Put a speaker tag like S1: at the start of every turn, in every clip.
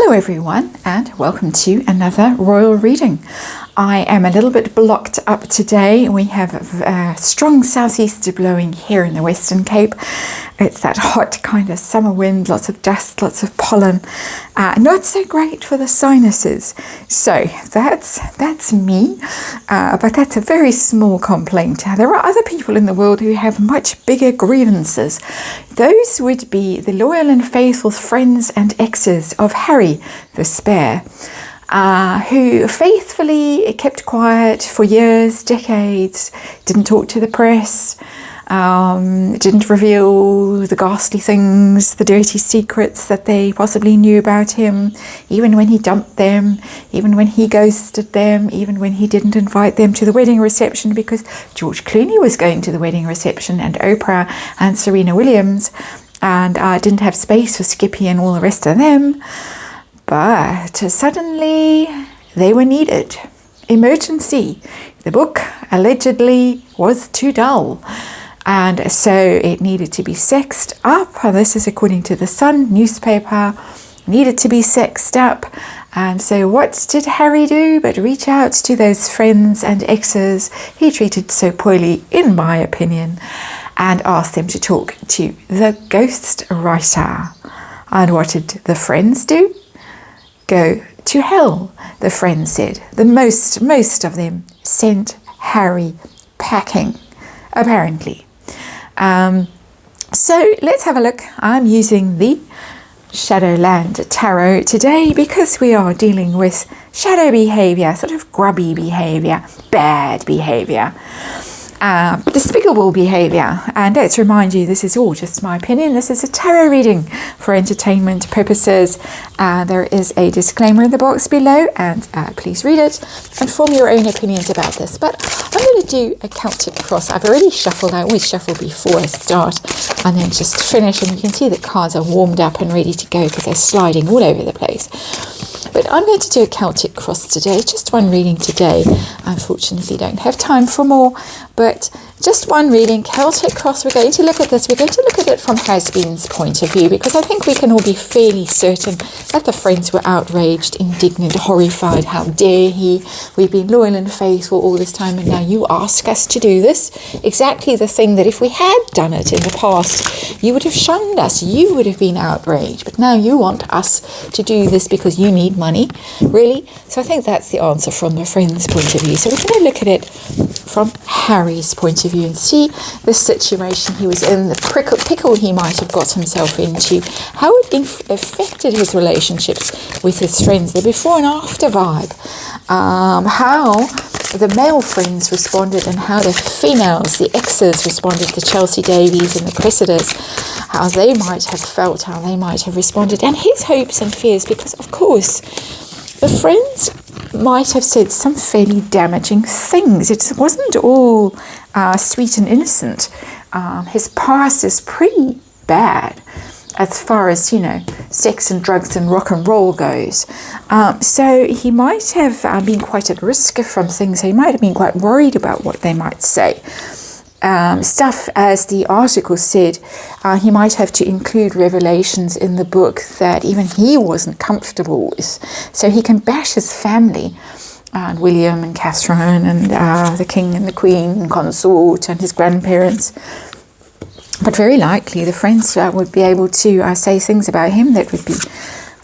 S1: Hello everyone and welcome to another royal reading. I am a little bit blocked up today. We have a strong southeaster blowing here in the Western Cape. It's that hot kind of summer wind, lots of dust, lots of pollen. Not so great for the sinuses. So that's me, but that's a very small complaint. There are other people in the world who have much bigger grievances. Those would be the loyal and faithful friends and exes of Harry the Spare, who faithfully kept quiet for years, decades, didn't talk to the press, didn't reveal the ghastly things, the dirty secrets that they possibly knew about him, even when he dumped them, even when he ghosted them, even when he didn't invite them to the wedding reception because George Clooney was going to the wedding reception and Oprah and Serena Williams, and didn't have space for Skippy and all the rest of them. But suddenly they were needed. Emergency. The book allegedly was too dull. And so it needed to be sexed up. And this is according to the Sun newspaper. Needed to be sexed up. And so what did Harry do but reach out to those friends and exes he treated so poorly, in my opinion, and asked them to talk to the ghost writer. And what did the friends do? Go to hell, the friends said. The most of them sent Harry packing, apparently. So let's have a look. I'm using the Shadowland Tarot today because we are dealing with shadow behavior, sort of grubby behavior, bad behavior. Despicable behavior. And let's remind you, this is all just my opinion. This is a tarot reading for entertainment purposes. There is a disclaimer in the box below, and please read it and form your own opinions about this. But I'm going to do a Celtic cross. I've already shuffled. I always shuffle before I start and then just finish. And you can see the cards are warmed up and ready to go because they're sliding all over the place. But I'm going to do a Celtic cross today, just one reading today. Unfortunately, don't have time for more, but just one reading, Celtic cross. We're going to look at this. We're going to look at it from Has-Been's point of view, because I think we can all be fairly certain that the friends were outraged, indignant, horrified. How dare he? We've been loyal and faithful all this time, and now you ask us to do this. Exactly the thing that if we had done it in the past, you would have shunned us. You would have been outraged. But now you want us to do this because you need money. Really? So I think that's the answer from the friends' point of view. So we're going to look at it from Harry's point of view and see the situation he was in, the pickle he might have got himself into, how it affected his relationships with his friends, the before and after vibe, how the male friends responded and how the females, the exes, responded, the Chelsea Davies and the Cressidas, how they might have felt, how they might have responded, and his hopes and fears, because of course the friends might have said some fairly damaging things. It wasn't all sweet and innocent. His past is pretty bad as far as, sex and drugs and rock and roll goes. So he might have been quite at risk from things. He might have been quite worried about what they might say. Stuff, as the article said, he might have to include revelations in the book that even he wasn't comfortable with. So he can bash his family, William and Catherine and the king and the queen and consort and his grandparents. But very likely the friends would be able to say things about him that would be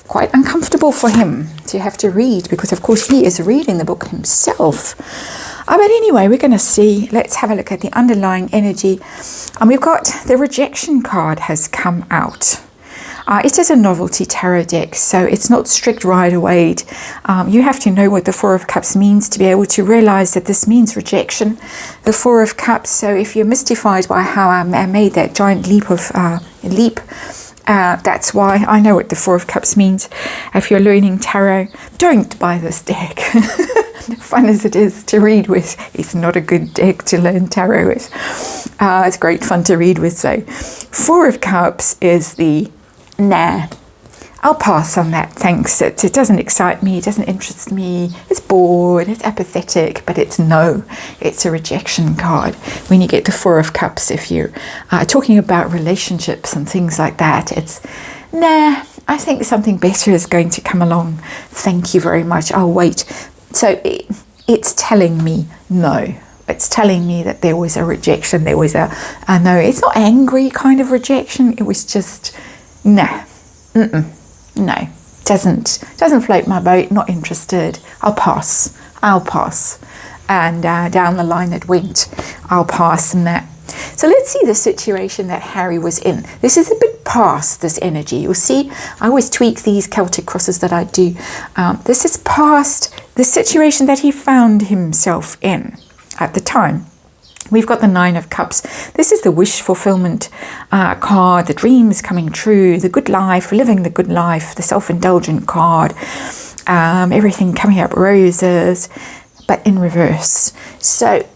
S1: quite uncomfortable for him to have to read, because of course he is reading the book himself. But anyway, we're going to see. Let's have a look at the underlying energy. And we've got the rejection card has come out. It is a novelty tarot deck, so it's not strict Rider-Waite. You have to know what the Four of Cups means to be able to realize that this means rejection. The Four of Cups, so if you're mystified by how I made that giant leap, that's why I know what the Four of Cups means. If you're learning tarot, don't buy this deck. Fun as it is to read with, it's not a good deck to learn tarot with. It's great fun to read with, though. Four of Cups is the nah, I'll pass on that, thanks. It doesn't excite me, it doesn't interest me, it's bored, it's apathetic, but it's no. It's a rejection card. When you get the Four of Cups, if you're talking about relationships and things like that, it's nah, I think something better is going to come along. Thank you very much. I'll wait. So it's telling me no. It's telling me that there was a rejection. There was a no. It's not angry kind of rejection. It was just, no. No. Doesn't float my boat. Not interested. I'll pass. And down the line it went. I'll pass and that. So let's see the situation that Harry was in. This is a bit past this energy. You'll see, I always tweak these Celtic crosses that I do. This is past the situation that he found himself in at the time. We've got the Nine of Cups. This is the wish fulfillment card, the dreams coming true, the good life, living the good life, the self-indulgent card, everything coming up roses, but in reverse. So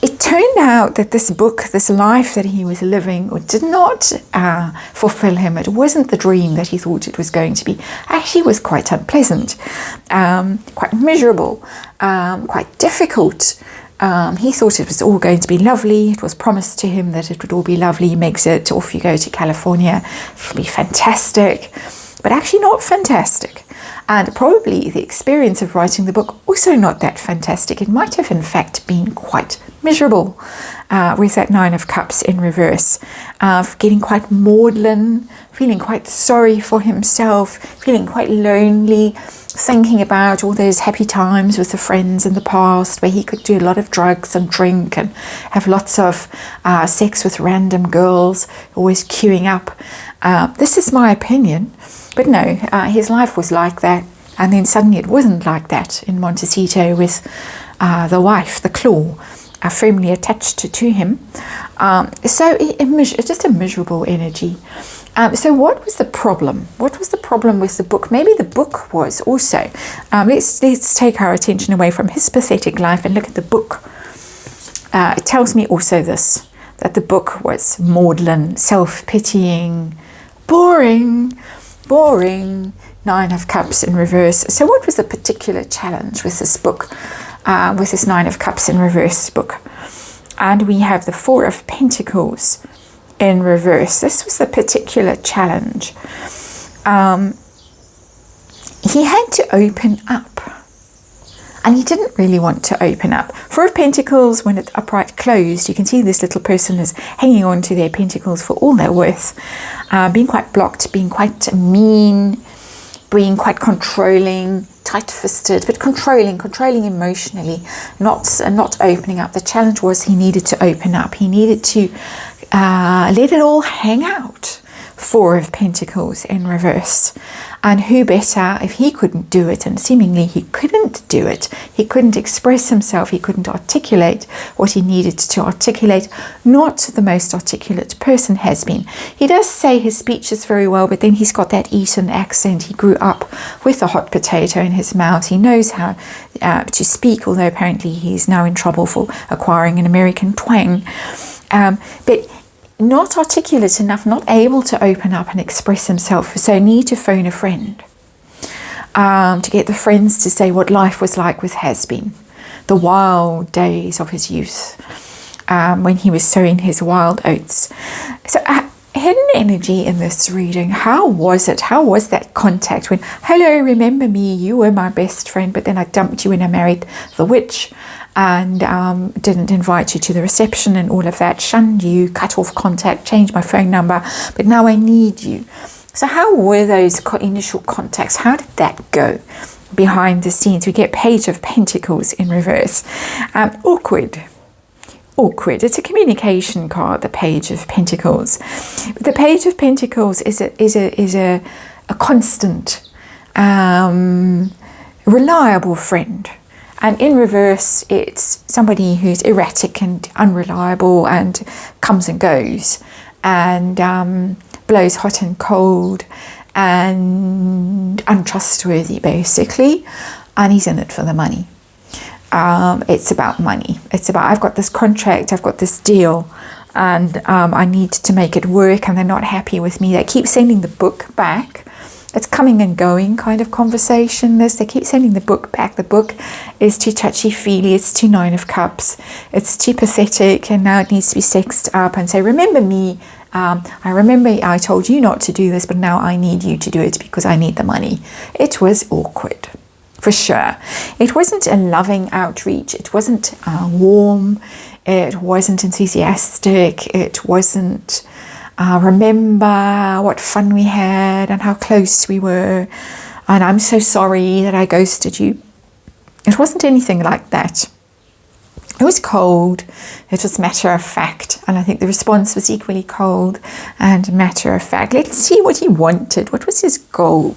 S1: it turned out that this book, this life that he was living, did not fulfill him. It wasn't the dream that he thought it was going to be. Actually, it was quite unpleasant, quite miserable, quite difficult. He thought it was all going to be lovely. It was promised to him that it would all be lovely. He makes it, off you go to California. It'll be fantastic, but actually not fantastic. And probably the experience of writing the book also not that fantastic. It might have in fact been quite miserable with that Nine of Cups in reverse, getting quite maudlin, feeling quite sorry for himself, feeling quite lonely, thinking about all those happy times with the friends in the past where he could do a lot of drugs and drink and have lots of sex with random girls, always queuing up. This is my opinion. But no, his life was like that. And then suddenly it wasn't like that in Montecito with the wife, the claw, firmly attached to him. So it's just a miserable energy. So what was the problem? What was the problem with the book? Maybe the book was also, let's take our attention away from his pathetic life and look at the book. It tells me also this, that the book was maudlin, self-pitying, boring, Nine of Cups in reverse. So what was the particular challenge with this book, with this Nine of Cups in reverse book? And we have the Four of Pentacles in reverse. This was the particular challenge. He had to open up. And he didn't really want to open up. Four of Pentacles, when it's upright closed, you can see this little person is hanging on to their pentacles for all they're worth, being quite blocked, being quite mean, being quite controlling, tight-fisted, but controlling emotionally, not opening up. The challenge was he needed to open up. He needed to let it all hang out. Four of Pentacles in reverse. And who better if he couldn't do it, and seemingly he couldn't do it. He couldn't express himself. He couldn't articulate what he needed to articulate. Not the most articulate person has been. He does say his speeches very well, but then he's got that Eton accent. He grew up with a hot potato in his mouth. He knows how to speak, although apparently he's now in trouble for acquiring an American twang. But not articulate enough, not able to open up and express himself, so need to phone a friend to get the friends to say what life was like with Has-Been, the wild days of his youth, when he was sowing his wild oats. So hidden energy in this reading, how was it? How was that contact when, hello, remember me, you were my best friend, but then I dumped you and I married the witch, and didn't invite you to the reception and all of that, shunned you, cut off contact, changed my phone number, but now I need you. So how were those initial contacts? How did that go behind the scenes? We get Page of Pentacles in reverse. Awkward. It's a communication card, the Page of Pentacles. The Page of Pentacles is a constant, reliable friend. And in reverse, it's somebody who's erratic and unreliable and comes and goes and blows hot and cold and untrustworthy, basically. And he's in it for the money. It's about money. It's about, I've got this contract, I've got this deal, and I need to make it work, and they're not happy with me. They keep sending the book back. It's coming and going kind of conversation. They keep sending the book back. The book is too touchy-feely. It's too Nine of Cups. It's too pathetic, and now it needs to be sexed up and say, remember me, I remember I told you not to do this, but now I need you to do it because I need the money. It was awkward, for sure. It wasn't a loving outreach. It wasn't warm. It wasn't enthusiastic. It wasn't remember what fun we had and how close we were. And I'm so sorry that I ghosted you. It wasn't anything like that. It was cold, it was matter of fact, and I think the response was equally cold and matter of fact. Let's see what he wanted. What was his goal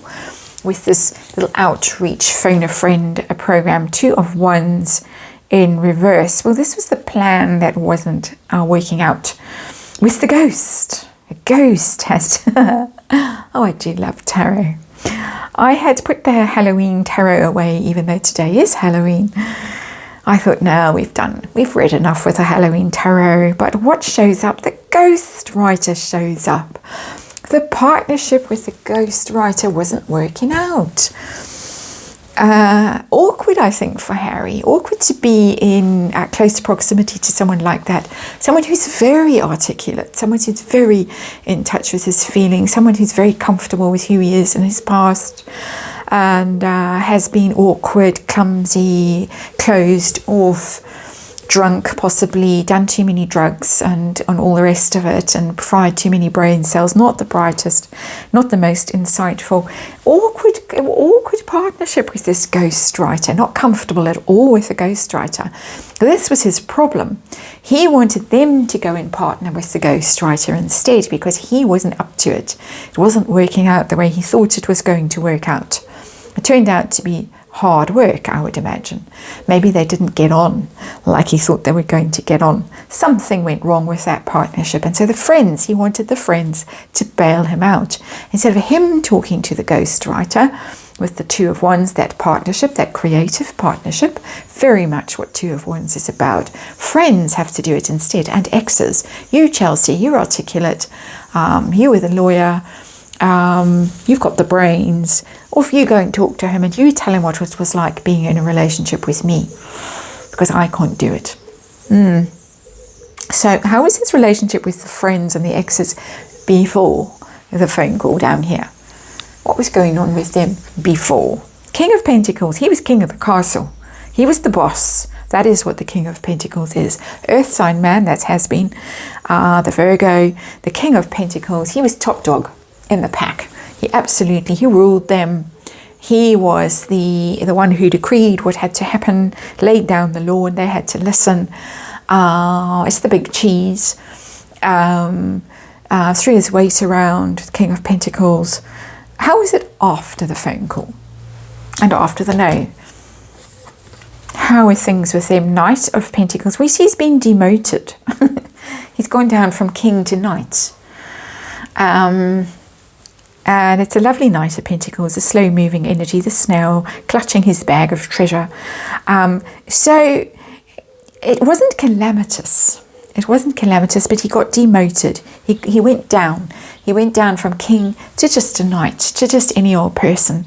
S1: with this little outreach phone a friend a program? 2 of Wands in reverse. Well, this was the plan that wasn't working out with the ghost. A ghost has oh, I do love tarot. I had put the Halloween tarot away, even though today is Halloween. I thought, no, we've read enough with the Halloween tarot. But what shows up? The ghost writer shows up. The partnership with the ghost writer wasn't working out. Awkward, I think, for Harry. Awkward to be in close proximity to someone like that. Someone who's very articulate, someone who's very in touch with his feelings, someone who's very comfortable with who he is in his past, and has been awkward, clumsy, closed off, drunk, possibly done too many drugs and all the rest of it, and fried too many brain cells. Not the brightest, not the most insightful. Awkward partnership with this ghostwriter. Not comfortable at all with a ghostwriter. This was his problem. He wanted them to go and partner with the ghostwriter instead because he wasn't up to it. It wasn't working out the way he thought it was going to work out. It turned out to be hard work, I would imagine. Maybe they didn't get on like he thought they were going to get on. Something went wrong with that partnership. And so he wanted the friends to bail him out. Instead of him talking to the ghostwriter with the 2 of Wands, that partnership, that creative partnership, very much what 2 of Wands is about. Friends have to do it instead. And exes. You, Chelsea, you're articulate. You were the lawyer. You've got the brains. Or if you go and talk to him and you tell him what it was like being in a relationship with me, because I can't do it. So how was his relationship with the friends and the exes before the phone call down here? What was going on with them before? King of Pentacles, he was king of the castle. He was the boss. That is what the King of Pentacles is. Earth sign man, that has been the Virgo, the King of Pentacles. He was top dog in the pack. He ruled them. He was the one who decreed what had to happen, laid down the law, and they had to listen. It's the big cheese. Threw his weight around, the King of Pentacles. How is it after the phone call and after the no? How are things with him? Knight of Pentacles. We see he's been demoted. He's gone down from king to knight. And it's a lovely Knight of Pentacles, a slow-moving energy, the snail clutching his bag of treasure. So it wasn't calamitous. It wasn't calamitous, but he got demoted. He went down. He went down from king to just a knight, to just any old person,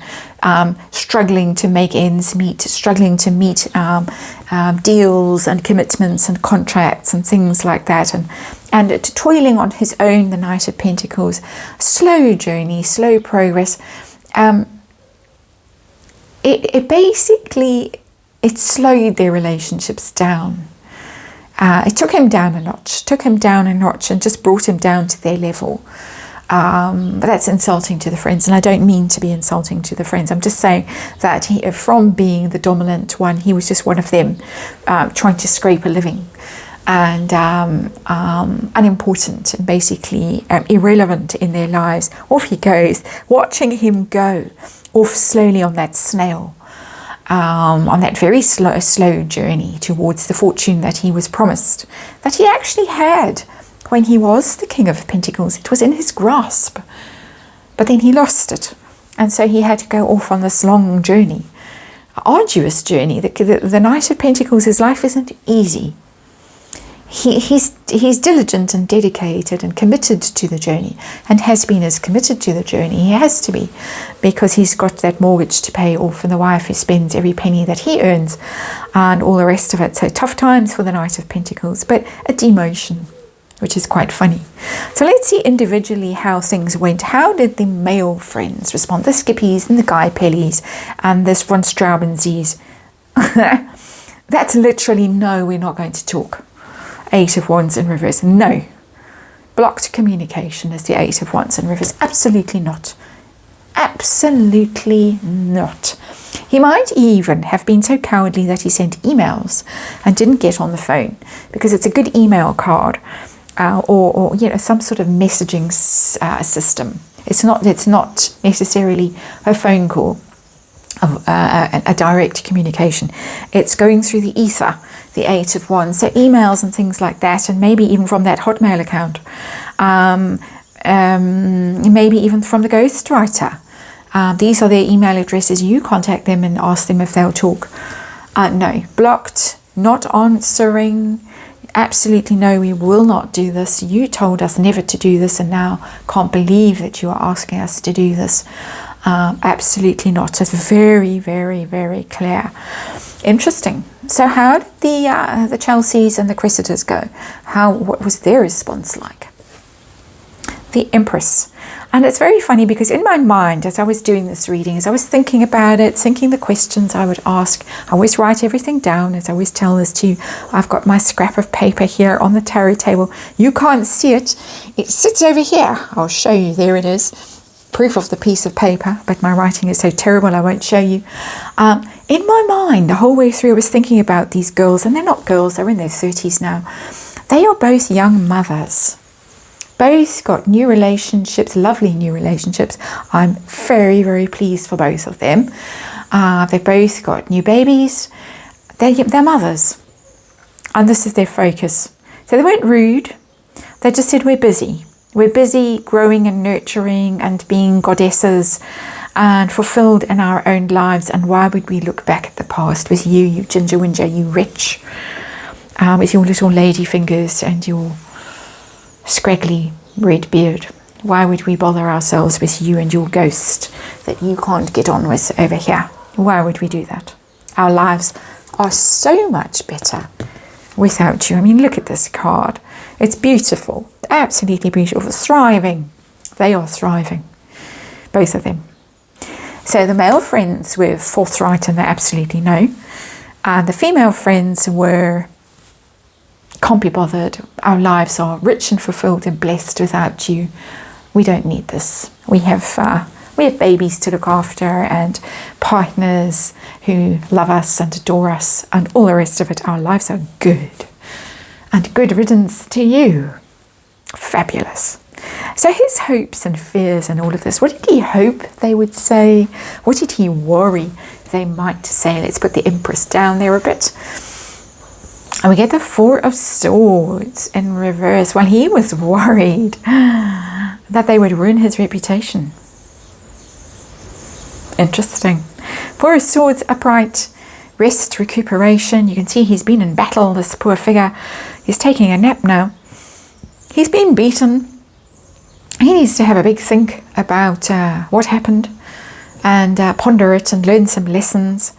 S1: struggling to make ends meet, struggling to meet deals and commitments and contracts and things like that, and toiling on his own, the Knight of Pentacles. Slow journey, slow progress. It slowed their relationships down. It took him down a notch, and just brought him down to their level. But that's insulting to the friends, and I don't mean to be insulting to the friends. I'm just saying that from being the dominant one, he was just one of them, trying to scrape a living, and unimportant and basically irrelevant in their lives. Off he goes, watching him go off slowly on that snail. On that very slow journey towards the fortune that he was promised, that he actually had when he was the King of Pentacles. It was in his grasp, but then he lost it, and so he had to go off on this long journey, arduous journey. The Knight of Pentacles, his life isn't easy. He's diligent and dedicated and committed to the journey, and has been as committed to the journey. He has to be, because he's got that mortgage to pay off, and the wife who spends every penny that he earns and all the rest of it. So tough times for the Knight of Pentacles, but a demotion. which is quite funny. So let's see individually how things went. How did the male friends respond? The Skippies and the Guy Pellies and this von Straubensies. That's literally no, we're not going to talk. 8 of Wands in reverse. No. Blocked communication is the 8 of Wands in reverse. Absolutely not. Absolutely not. He might even have been so cowardly that he sent emails and didn't get on the phone, because it's a good email card. Or some sort of messaging system. It's not necessarily a phone call, a direct communication. It's going through the ether, the 8 of Wands. So emails and things like that, and maybe even from that Hotmail account, maybe even from the ghostwriter. These are their email addresses. You contact them and ask them if they'll talk. No, blocked, not answering. Absolutely no, we will not do this. You told us never to do this, and now can't believe that you are asking us to do this. Absolutely not. It's very, very, very clear. Interesting. So how did the Chelseas and the Cressiders go? What was their response like? The Empress. And it's very funny, because in my mind, as I was doing this reading, as I was thinking about it, thinking the questions I would ask, I always write everything down, as I always tell this to you. I've got my scrap of paper here on the tarot table. You can't see it. It sits over here. I'll show you. There it is. Proof of the piece of paper, but my writing is so terrible I won't show you. In my mind, the whole way through, I was thinking about these girls, and they're not girls, they're in their 30s now. They are both young mothers. Both got new relationships, lovely new relationships. I'm very, very pleased for both of them. They've both got new babies. They're mothers. And this is their focus. So they weren't rude. They just said, we're busy. We're busy growing and nurturing and being goddesses and fulfilled in our own lives. And why would we look back at the past with you ginger whinger, you wretch, with your little lady fingers and your scraggly red beard? Why would we bother ourselves with you and your ghost that you can't get on with over here? Why would we do that? Our lives are so much better without you. I mean, look at this card. It's beautiful, absolutely beautiful. Thriving. They are thriving, both of them. So the male friends were forthright and they absolutely know. And the female friends were, can't be bothered. Our lives are rich and fulfilled and blessed without you. We don't need this. We have babies to look after and partners who love us and adore us and all the rest of it. Our lives are good. And good riddance to you. Fabulous. So his hopes and fears and all of this, what did he hope they would say? What did he worry they might say? Let's put the Empress down there a bit. And we get the 4 of Swords in reverse. Well, he was worried that they would ruin his reputation. Interesting. 4 of Swords upright, rest, recuperation. You can see he's been in battle, this poor figure. He's taking a nap now. He's been beaten. He needs to have a big think about what happened and ponder it and learn some lessons.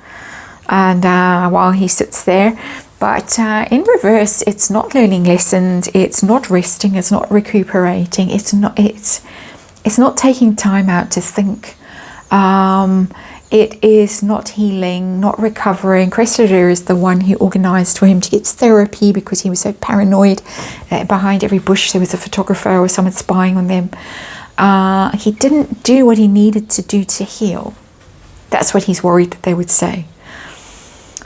S1: And while he sits there, but in reverse, it's not learning lessons. It's not resting. It's not recuperating. It's not taking time out to think. It is not healing, not recovering. Cressida is the one who organised for him to get therapy because he was so paranoid. Behind every bush there was a photographer or someone spying on them. He didn't do what he needed to do to heal. That's what he's worried that they would say.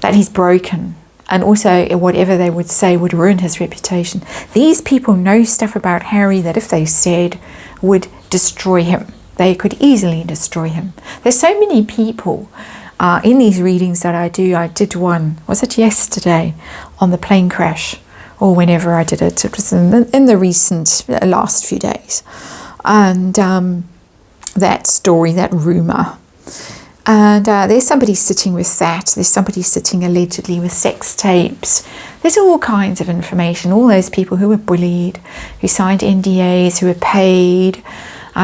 S1: That he's broken. And also whatever they would say would ruin his reputation. These people know stuff about Harry that if they said would destroy him. They could easily destroy him. There's so many people in these readings that I do. I did one, was it yesterday, on the plane crash, or whenever I did it. It was in the recent last few days. And that story, that rumour. And there's somebody sitting with that. There's somebody sitting allegedly with sex tapes. There's all kinds of information. All those people who were bullied, who signed NDAs, who were paid,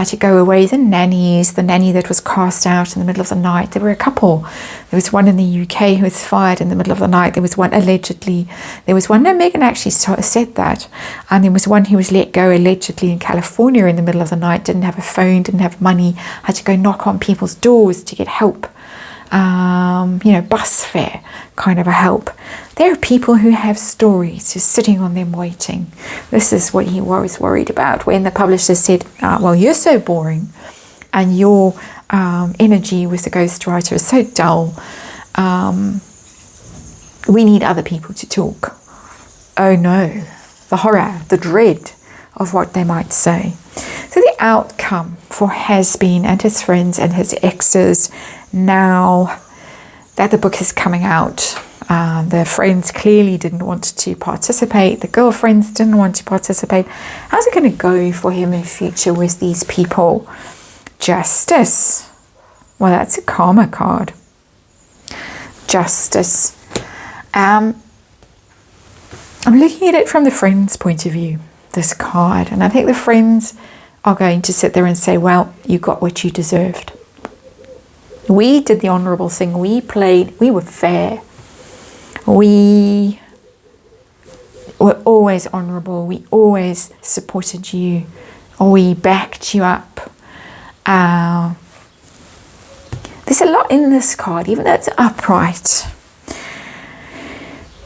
S1: to go away. The nanny that was cast out in the middle of the night. There were a couple. There was one in the UK who was fired in the middle of the night. There was one allegedly. There was one, no, Megan actually said that. And there was one who was let go allegedly in California in the middle of the night, didn't have a phone, didn't have money, had to go knock on people's doors to get help. Bus fare kind of a help. There are people who have stories just sitting on them waiting. This is what he was worried about when the publisher said, well, you're so boring and your energy with the ghostwriter is so dull. We need other people to talk. Oh no, the horror, the dread of what they might say. So the outcome for Has-Been and his friends and his exes, now that the book is coming out, the friends clearly didn't want to participate. The girlfriends didn't want to participate. How's it going to go for him in future with these people? Justice. Well, that's a karma card. Justice. I'm looking at it from the friend's point of view, this card. And I think the friends are going to sit there and say, well, you got what you deserved. We did the honourable thing. We played. We were fair. We were always honourable. We always supported you. We backed you up. There's a lot in this card, even though it's upright.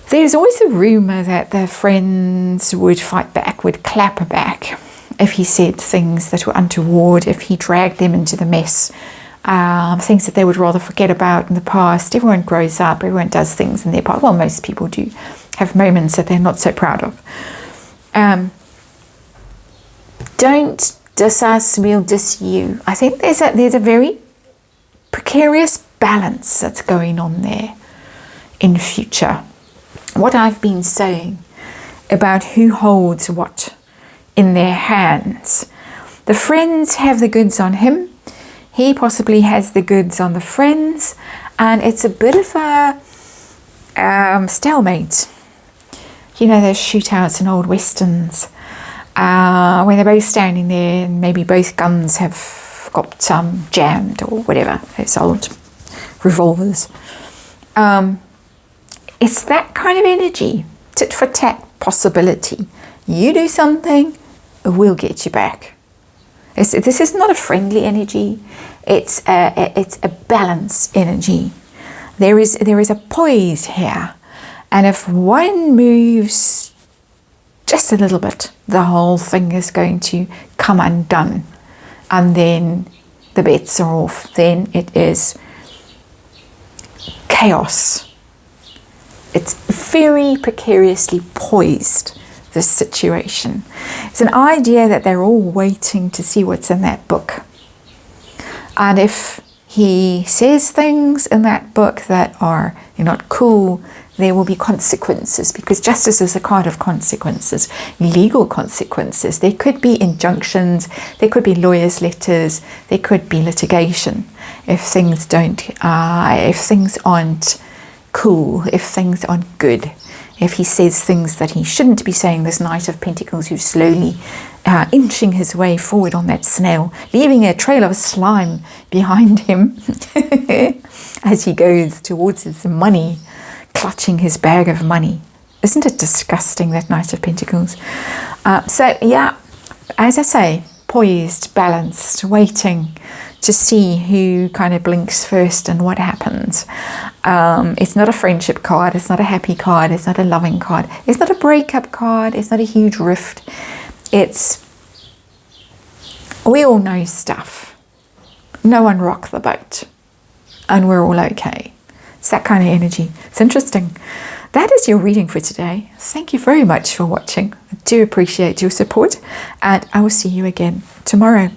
S1: There's always a rumour that the friends would fight back, would clap back if he said things that were untoward, if he dragged them into the mess, things that they would rather forget about in the past. Everyone grows up, everyone does things in their past. Well, most people do have moments that they're not so proud of. Don't diss us, we'll diss you. I think there's a very precarious balance that's going on there in future. What I've been saying about who holds what in their hands. The friends have the goods on him. He possibly has the goods on the friends. And it's a bit of a stalemate. You know those shootouts in old westerns where they're both standing there and maybe both guns have got jammed or whatever, those old revolvers. It's that kind of energy, tit for tat possibility. You do something, we'll get you back. This is not a friendly energy. It's a balanced energy. There is a poise here, and if one moves just a little bit, the whole thing is going to come undone, and then the bets are off. Then it is chaos. It's very precariously poised, this situation. It's an idea that they're all waiting to see what's in that book. And if he says things in that book that are not cool, there will be consequences, because justice is a card of consequences, legal consequences. There could be injunctions, there could be lawyers' letters, there could be litigation if things aren't cool, if things aren't good, if he says things that he shouldn't be saying. This Knight of Pentacles who's slowly inching his way forward on that snail, leaving a trail of slime behind him as he goes towards his money, clutching his bag of money. Isn't it disgusting, that Knight of Pentacles? So yeah, as I say, poised, balanced, waiting to see who kind of blinks first and what happens. It's not a friendship card, it's not a happy card, it's not a loving card, it's not a breakup card, it's not a huge rift. It's, we all know stuff. No one rocked the boat. And we're all okay. It's that kind of energy. It's interesting. That is your reading for today. Thank you very much for watching. I do appreciate your support. And I will see you again tomorrow.